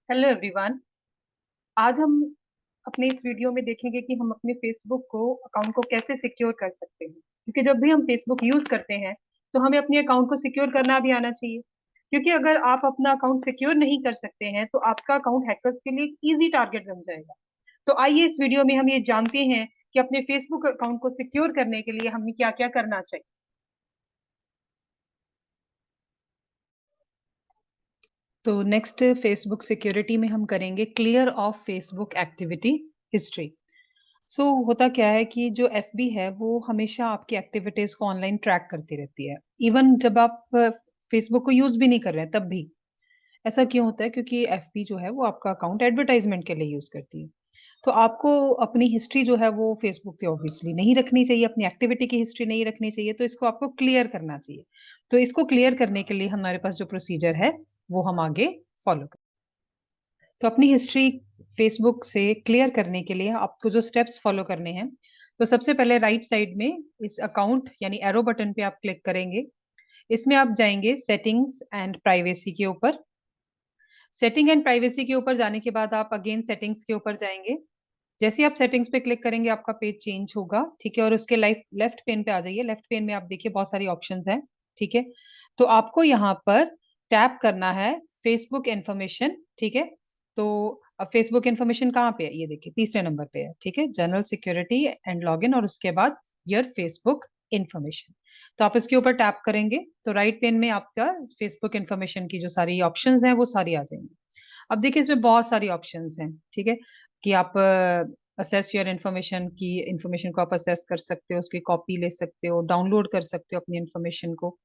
Hello everyone. आज हम अपने इस वीडियो में देखेंगे कि हम अपने फेसबुक को अकाउंट को कैसे सिक्योर कर सकते हैं, क्योंकि जब भी हम फेसबुक यूज करते हैं तो हमें अपने अकाउंट को सिक्योर करना भी आना चाहिए। क्योंकि अगर आप अपना अकाउंट सिक्योर नहीं कर सकते हैं तो आपका अकाउंट हैकर्स के लिए एक इजी टारगेट बन जाएगा। तो आइए इस वीडियो में हम ये जानते हैं कि अपने फेसबुक अकाउंट को सिक्योर करने के लिए हमें क्या क्या करना चाहिए। तो नेक्स्ट फेसबुक सिक्योरिटी में हम करेंगे clear of Facebook activity history. होता क्या है कि जो एफबी है वो हमेशा आपकी एक्टिविटीज को ऑनलाइन ट्रैक करती रहती है, इवन जब आप फेसबुक को यूज भी नहीं कर रहे हैं तब भी। ऐसा क्यों होता है? क्योंकि एफबी जो है वो आपका अकाउंट एडवर्टाइजमेंट के लिए यूज करती है। तो आपको अपनी हिस्ट्री जो है वो फेसबुक पे ऑब्वियसली नहीं रखनी चाहिए, अपनी एक्टिविटी की हिस्ट्री नहीं रखनी चाहिए, तो इसको आपको क्लियर करना चाहिए। तो इसको क्लियर करने के लिए हमारे पास जो प्रोसीजर है वो हम आगे फॉलो करें। तो अपनी हिस्ट्री फेसबुक से क्लियर करने के लिए आपको जो स्टेप्स फॉलो करने हैं, तो सबसे पहले राइट साइड में इस अकाउंट यानी एरो बटन पे आप क्लिक करेंगे। इसमें आप जाएंगे सेटिंग्स एंड प्राइवेसी के ऊपर। सेटिंग एंड प्राइवेसी के ऊपर जाने के बाद आप अगेन सेटिंग्स के ऊपर जाएंगे। जैसे ही आप सेटिंग्स पे क्लिक करेंगे आपका पेज चेंज होगा, ठीक है। और उसके लेफ्ट पेन पे आ जाइए। लेफ्ट पेन में आप देखिए बहुत सारी ऑप्शंस हैं, ठीक है। तो आपको यहाँ पर टैप करना है फेसबुक इंफॉर्मेशन, ठीक है। तो अब फेसबुक इंफॉर्मेशन कहाँ पे है? ये देखिए तीसरे नंबर पे है, ठीक है। जनरल सिक्योरिटी एंड लॉगिन और उसके बाद योर फेसबुक इंफॉर्मेशन। तो आप इसके ऊपर टैप करेंगे तो राइट पेन में आपका फेसबुक इंफॉर्मेशन की जो सारी ऑप्शंस हैं वो सारी आ जाएंगी। अब देखिए इसमें बहुत सारी ऑप्शंस हैं, ठीक है। कि आप असेस योर इन्फॉर्मेशन की इन्फॉर्मेशन को आप असेस कर सकते हो, उसकी कॉपी ले सकते हो, डाउनलोड कर सकते हो अपनी इन्फॉर्मेशन को,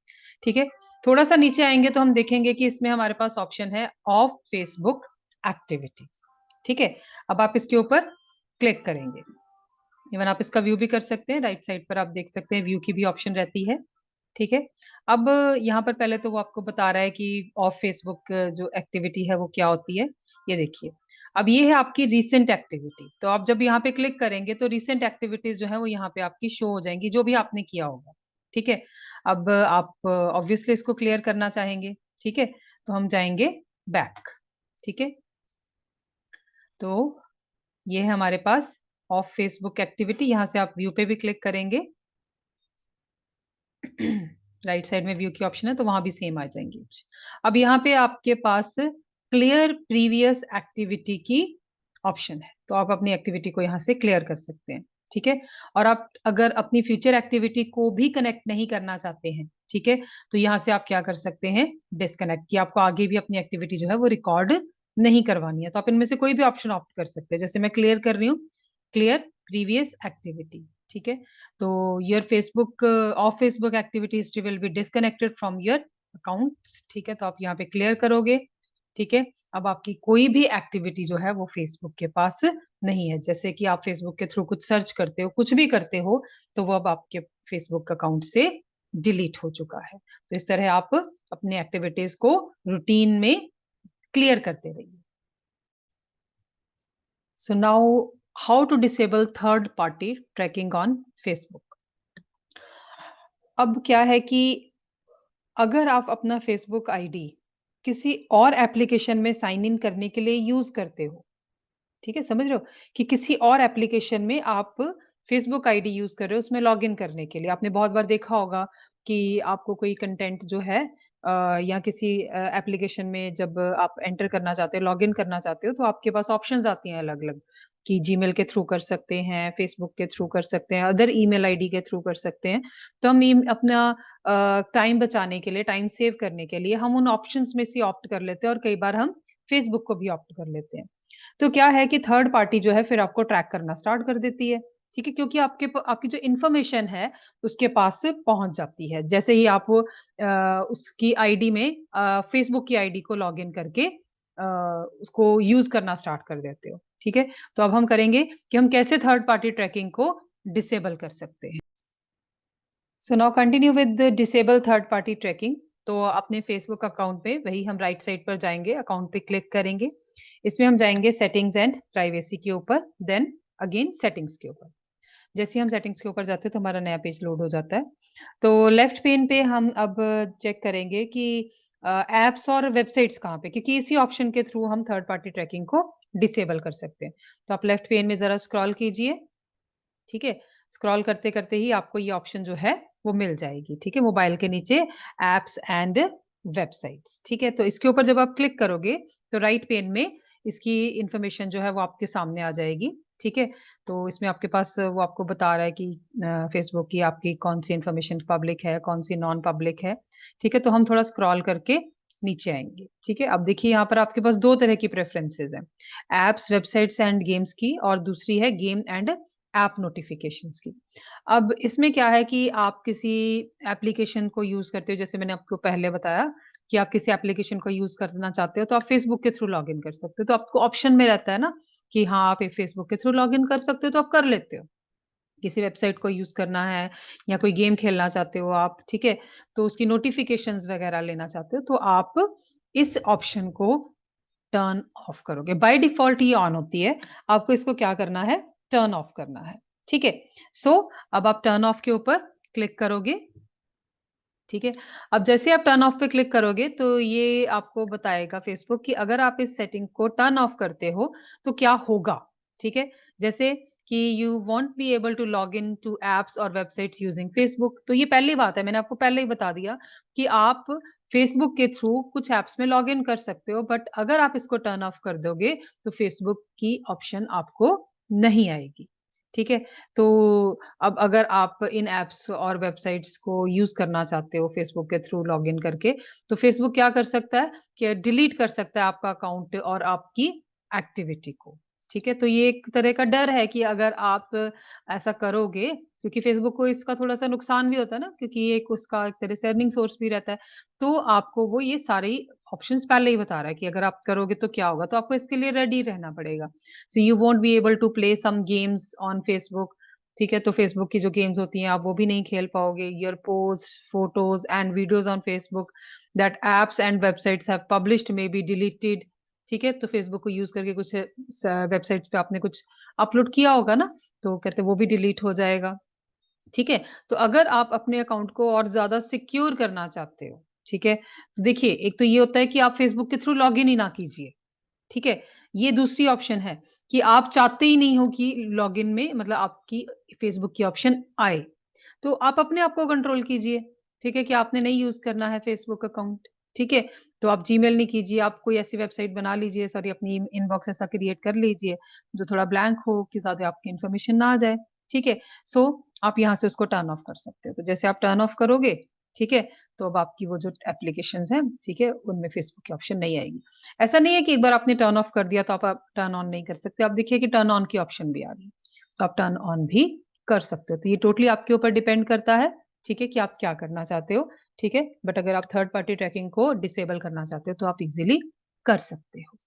ठीक है। थोड़ा सा नीचे आएंगे तो हम देखेंगे कि इसमें हमारे पास ऑप्शन है ऑफ फेसबुक एक्टिविटी, ठीक है। अब आप इसके ऊपर क्लिक करेंगे। इवन आप इसका व्यू भी कर सकते हैं, राइट साइड पर आप देख सकते हैं व्यू की भी ऑप्शन रहती है, ठीक है। अब यहाँ पर पहले तो वो आपको बता रहा है कि ऑफ फेसबुक जो एक्टिविटी है वो क्या होती है। ये देखिए अब ये है आपकी रीसेंट एक्टिविटी। तो आप जब यहाँ पे क्लिक करेंगे तो रीसेंट एक्टिविटीज जो है वो यहाँ पे आपकी शो हो जाएंगी, जो भी आपने किया होगा, ठीक है। अब आप ऑब्वियसली इसको क्लियर करना चाहेंगे, ठीक है। तो हम जाएंगे बैक, ठीक है। तो ये है हमारे पास ऑफ फेसबुक एक्टिविटी। यहाँ से आप व्यू पे भी क्लिक करेंगे। राइट साइड में व्यू की ऑप्शन है तो वहां भी सेम आ जाएंगी। अब यहाँ पे आपके पास क्लियर प्रीवियस एक्टिविटी की ऑप्शन है, तो आप अपनी एक्टिविटी को यहाँ से क्लियर कर सकते हैं, ठीक है। और आप अगर अपनी फ्यूचर एक्टिविटी को भी कनेक्ट नहीं करना चाहते हैं, ठीक है, तो यहाँ से आप क्या कर सकते हैं, डिस्कनेक्ट, कि आपको आगे भी अपनी एक्टिविटी जो है वो रिकॉर्ड नहीं करवानी है। तो आप इनमें से कोई भी ऑप्शन ऑप्ट कर सकते हैं। जैसे मैं क्लियर कर रही हूँ, क्लियर प्रीवियस एक्टिविटी, ठीक है। तो your Facebook of Facebook activity history will be disconnected from your accounts, ठीक है। तो आप यहाँ पे क्लियर करोगे, ठीक है। अब आपकी कोई भी एक्टिविटी जो है वो फेसबुक के पास नहीं है। जैसे कि आप फेसबुक के थ्रू कुछ सर्च करते हो, कुछ भी करते हो, तो वो अब आपके फेसबुक अकाउंट से डिलीट हो चुका है। तो इस तरह आप अपने एक्टिविटीज को रूटीन में क्लियर करते रहिए। So now how to disable third party tracking on Facebook. अब क्या है कि अगर आप अपना फेसबुक आईडी किसी और एप्लीकेशन में साइन इन करने के लिए यूज करते हो, ठीक है, समझ रहे हो, कि किसी और एप्लीकेशन में आप फेसबुक आईडी यूज कर रहे हो उसमें लॉगिन करने के लिए। आपने बहुत बार देखा होगा कि आपको कोई कंटेंट जो है या किसी एप्लीकेशन में जब आप एंटर करना चाहते हो, लॉगिन करना चाहते हो, तो आपके पास ऑप्शंस आती हैं अलग अलग, कि जीमेल के थ्रू कर सकते हैं, फेसबुक के थ्रू कर सकते हैं, अदर ईमेल आईडी के थ्रू कर सकते हैं। तो हम अपना टाइम बचाने के लिए, टाइम सेव करने के लिए हम उन ऑप्शंस में से ऑप्ट कर लेते हैं, और कई बार हम फेसबुक को भी ऑप्ट कर लेते हैं। तो क्या है कि थर्ड पार्टी जो है फिर आपको ट्रैक करना स्टार्ट कर देती है, ठीक है, क्योंकि आपकी जो इन्फॉर्मेशन है उसके पास से पहुंच जाती है। जैसे ही आप उसकी आईडी में फेसबुक की आईडी को लॉगिन करके उसको यूज करना स्टार्ट कर देते हो, ठीक है। तो अब हम करेंगे कि हम कैसे थर्ड पार्टी ट्रैकिंग को डिसेबल कर सकते हैं। So now continue with disable third party tracking. तो अपने फेसबुक अकाउंट पे वही हम राइट साइड पर जाएंगे, अकाउंट पे क्लिक करेंगे। इसमें हम जाएंगे सेटिंग्स एंड प्राइवेसी के ऊपर, देन अगेन सेटिंग्स के ऊपर। जैसे ही हम सेटिंग्स के ऊपर जाते हैं तो हमारा नया पेज लोड हो जाता है। तो लेफ्ट पेन पे हम अब चेक करेंगे कि एप्स और वेबसाइट्स कहाँ पे, क्योंकि इसी ऑप्शन के थ्रू हम थर्ड पार्टी ट्रैकिंग को डिसेबल कर सकते हैं। तो आप लेफ्ट पेन में जरा स्क्रॉल कीजिए, ठीक है। स्क्रॉल करते करते ही आपको ये ऑप्शन जो है वो मिल जाएगी, ठीक है, मोबाइल के नीचे एप्स एंड वेबसाइट्स, ठीक है। तो इसके ऊपर जब आप क्लिक करोगे तो राइट पेन में इसकी इंफॉर्मेशन जो है वो आपके सामने आ जाएगी, ठीक है। तो इसमें आपके पास वो आपको बता रहा है कि फेसबुक की आपकी कौन सी इंफॉर्मेशन पब्लिक है, कौन सी नॉन पब्लिक है, ठीक है। तो हम थोड़ा स्क्रॉल करके नीचे आएंगे, ठीक है। अब देखिए यहाँ पर आपके पास दो तरह की प्रेफरेंसेस हैं, एप्स वेबसाइट्स एंड गेम्स की, और दूसरी है गेम एंड ऐप नोटिफिकेशंस की। अब इसमें क्या है कि आप किसी एप्लीकेशन को यूज करते हो, जैसे मैंने आपको पहले बताया कि आप किसी एप्लीकेशन को यूज करना चाहते हो तो आप फेसबुक के थ्रू लॉग इन कर सकते हो। तो आपको ऑप्शन में रहता है ना कि हाँ आप फेसबुक के थ्रू लॉग इन कर सकते हो, तो आप कर लेते हो। किसी वेबसाइट को यूज करना है या कोई गेम खेलना चाहते हो आप, ठीक है, तो उसकी नोटिफिकेशंस वगैरह लेना चाहते हो तो आप इस ऑप्शन को टर्न ऑफ करोगे। बाय डिफॉल्ट ये ऑन होती है, आपको इसको क्या करना है, टर्न ऑफ करना है, ठीक है। सो अब आप टर्न ऑफ के ऊपर क्लिक करोगे, ठीक है। अब जैसे आप टर्न ऑफ पे क्लिक करोगे तो ये आपको बताएगा फेसबुक कि अगर आप इस सेटिंग को टर्न ऑफ करते हो तो क्या होगा, ठीक है। जैसे कि you won't be able to log in to apps और वेबसाइट्स यूजिंग फेसबुक, तो ये पहली बात है, मैंने आपको पहले ही बता दिया कि आप फेसबुक के थ्रू कुछ एप्स में लॉग इन कर सकते हो, बट अगर आप इसको टर्न ऑफ कर दोगे तो फेसबुक की ऑप्शन आपको नहीं आएगी, ठीक है। तो अब अगर आप इन एप्स और वेबसाइट्स को यूज करना चाहते हो फेसबुक के थ्रू लॉगिन करके, तो फेसबुक क्या कर सकता है कि डिलीट कर सकता है आपका अकाउंट और आपकी एक्टिविटी को, ठीक है। तो ये एक तरह का डर है कि अगर आप ऐसा करोगे, क्योंकि फेसबुक को इसका थोड़ा सा नुकसान भी होता है ना, क्योंकि ये एक उसका एक तरह से अर्निंग सोर्स भी रहता है। तो आपको वो ये सारे ऑप्शंस पहले ही बता रहा है कि अगर आप करोगे तो क्या होगा, तो आपको इसके लिए रेडी रहना पड़ेगा। So you won't be able to play some games on Facebook, ठीक है। तो फेसबुक की जो गेम्स होती हैं आप वो भी नहीं खेल पाओगे। Your post photos and videos on Facebook that apps and websites have published may be deleted, ठीक है। तो फेसबुक को यूज करके कुछ वेबसाइट्स पे आपने कुछ अपलोड किया होगा ना, तो कहते वो भी डिलीट हो जाएगा, ठीक है। तो अगर आप अपने अकाउंट को और ज्यादा सिक्योर करना चाहते हो, ठीक है, तो देखिए एक तो ये होता है कि आप फेसबुक के थ्रू लॉग इन ही ना कीजिए, ठीक है। ये दूसरी ऑप्शन है कि आप चाहते ही नहीं हो कि लॉगिन में मतलब आपकी फेसबुक की ऑप्शन आए, तो आप अपने आप को कंट्रोल कीजिए, ठीक है, कि आपने नहीं यूज करना है फेसबुक अकाउंट, ठीक है। तो आप जीमेल नहीं कीजिए, आप कोई ऐसी वेबसाइट बना लीजिए, सॉरी अपनी इनबॉक्स ऐसा क्रिएट कर लीजिए जो थोड़ा ब्लैंक हो कि ज्यादा आपकी इन्फॉर्मेशन ना आ जाए, ठीक है। सो आप यहाँ से उसको टर्न ऑफ कर सकते हो। तो जैसे आप टर्न ऑफ करोगे, ठीक है, तो अब आपकी वो जो एप्लीकेशंस हैं, ठीक है, उनमें फेसबुक की ऑप्शन नहीं आएगी। ऐसा नहीं है कि एक बार आपने टर्न ऑफ कर दिया तो आप टर्न ऑन नहीं कर सकते, आप देखिए कि टर्न ऑन की ऑप्शन भी आ गई, तो आप टर्न ऑन भी कर सकते हो। तो ये टोटली आपके ऊपर डिपेंड करता है, ठीक है, कि आप क्या करना चाहते हो, ठीक है। बट अगर आप थर्ड पार्टी ट्रैकिंग को डिसेबल करना चाहते हो तो आप इजीली कर सकते हो।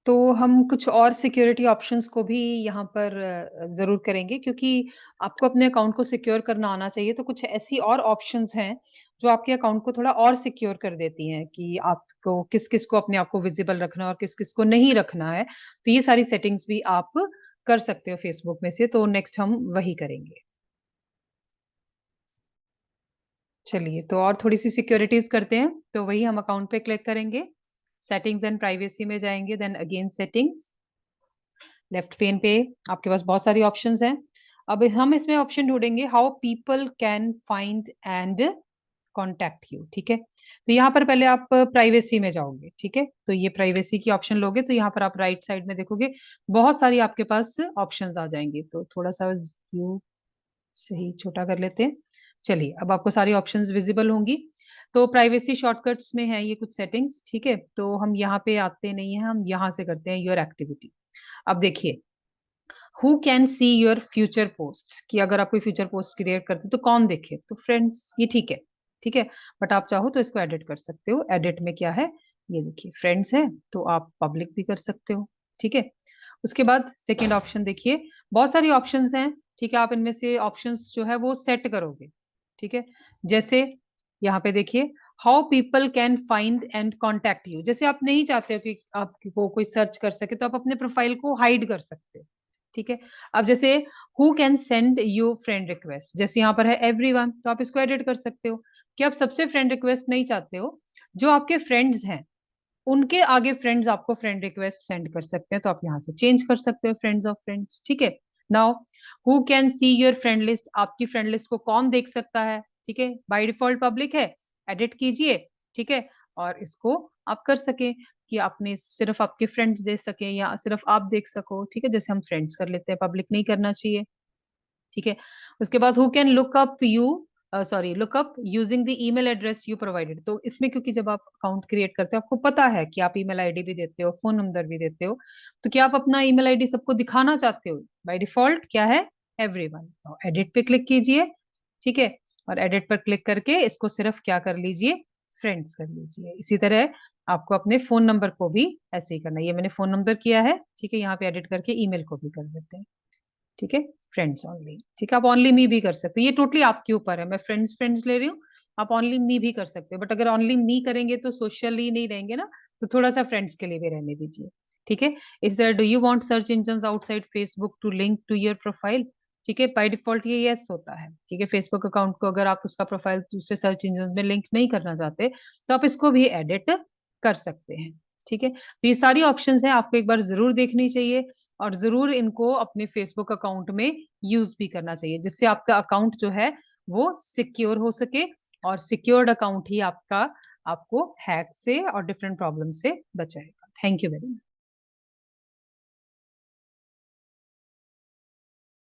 तो हम कुछ और सिक्योरिटी ऑप्शंस को भी यहाँ पर ज़रूर करेंगे, क्योंकि आपको अपने अकाउंट को सिक्योर करना आना चाहिए। तो कुछ ऐसी और ऑप्शंस हैं जो आपके अकाउंट को थोड़ा और सिक्योर कर देती हैं कि आपको किस-किस को अपने आप को विज़िबल रखना है और किस-किस को नहीं रखना है। तो ये सारी सेटिंग्स भी आप कर सकते हो फेसबुक में से, तो नेक्स्ट हम वही करेंगे। चलिए, तो और थोड़ी-सी सिक्योरिटीज़ करते हैं। तो वही हम अकाउंट पे क्लिक करेंगे, सेटिंग्स एंड प्राइवेसी में जाएँगे, then again settings. Left pane पे आपके पास बहुत सारी ऑप्शंस हैं। अब हम इसमें ऑप्शन ढूंढेंगे how people can find and contact you, ठीक है। तो यहाँ पर पहले आप प्राइवेसी में जाओगे, ठीक है। तो ये प्राइवेसी की ऑप्शन लोगे तो यहाँ पर आप राइट साइड में देखोगे बहुत सारी आपके पास ऑप्शंस आ जाएंगी। तो थोड़ा सा व्यू सही छोटा कर लेते हैं। चलिए, अब आपको सारी ऑप्शंस विजिबल होंगी। तो प्राइवेसी शॉर्टकट्स में है ये कुछ सेटिंग्स, ठीक है। तो हम यहाँ पे आते नहीं है, हम यहाँ से करते हैं योर एक्टिविटी। अब देखिए, who can see your future post, कि अगर आप कोई फ्यूचर पोस्ट क्रिएट करते हो तो कौन देखे, तो फ्रेंड्स, ये ठीक है, ठीक है। बट आप चाहो तो इसको एडिट कर सकते हो। एडिट में क्या है, ये देखिए फ्रेंड्स है तो आप पब्लिक भी कर सकते हो, ठीक है। उसके बाद सेकेंड ऑप्शन देखिए, बहुत सारी ऑप्शंस हैं, ठीक है। आप इनमें से ऑप्शंस जो है वो सेट करोगे, ठीक है। जैसे यहाँ पे देखिए, how people can find and contact you, जैसे आप नहीं चाहते हो कि आपको कोई सर्च कर सके तो आप अपने प्रोफाइल को हाइड कर सकते हो, ठीक है। अब जैसे who can send you friend request, जैसे यहाँ पर है एवरीवन, तो आप इसको एडिट कर सकते हो कि आप सबसे फ्रेंड रिक्वेस्ट नहीं चाहते हो, जो आपके फ्रेंड्स हैं उनके आगे फ्रेंड्स आपको फ्रेंड रिक्वेस्ट सेंड कर सकते हैं, तो आप यहाँ से चेंज कर सकते हो फ्रेंड्स ऑफ फ्रेंड्स। ठीक है। Now who can see your friend list, आपकी फ्रेंड लिस्ट को कौन देख सकता है? ठीक है, बाय डिफॉल्ट पब्लिक है, एडिट कीजिए। ठीक है, और इसको आप कर सके कि आपने सिर्फ आपके फ्रेंड्स देख सके या सिर्फ आप देख सको। ठीक है, जैसे हम फ्रेंड्स कर लेते हैं, पब्लिक नहीं करना चाहिए। ठीक है। उसके बाद who can look up you, sorry look up using the email address you provided, तो इसमें क्योंकि जब आप अकाउंट क्रिएट करते हो आपको पता है कि आप ईमेल आईडी भी देते हो, फोन नंबर भी देते हो, तो क्या आप अपना ईमेल आईडी सबको दिखाना चाहते हो? बाय डिफॉल्ट क्या है? एवरीवन। एडिट पे क्लिक कीजिए। ठीक है, और एडिट पर क्लिक करके इसको सिर्फ क्या कर लीजिए? फ्रेंड्स कर लीजिए। इसी तरह आपको अपने फोन नंबर को भी ऐसे ही करना है। ये मैंने फोन नंबर किया है। ठीक है, यहाँ पे एडिट करके ईमेल को भी कर देते हैं। ठीक है, फ्रेंड्स ओनली। ठीक है, आप ओनली मी भी कर सकते हो, ये टोटली आपके ऊपर है। मैं फ्रेंड्स फ्रेंड्स ले रही हूँ, आप ओनली मी भी कर सकते हो, बट अगर ओनली मी करेंगे तो सोशली नहीं रहेंगे ना, तो थोड़ा सा फ्रेंड्स के लिए भी रहने दीजिए। ठीक है। Is there, do you want search engine outside Facebook to link to your profile? ठीक है, बाय डिफॉल्ट ये यस होता है। ठीक है, फेसबुक अकाउंट को अगर आप उसका प्रोफाइल दूसरे सर्च इंजन में लिंक नहीं करना चाहते, तो आप इसको भी एडिट कर सकते हैं। ठीक है, तो ये सारी ऑप्शंस हैं, आपको एक बार जरूर देखनी चाहिए और जरूर इनको अपने फेसबुक अकाउंट में यूज भी करना चाहिए, जिससे आपका अकाउंट जो है वो सिक्योर हो सके, और सिक्योर्ड अकाउंट ही आपका आपको हैक से और डिफरेंट प्रॉब्लम से बचाएगा। Thank you very much.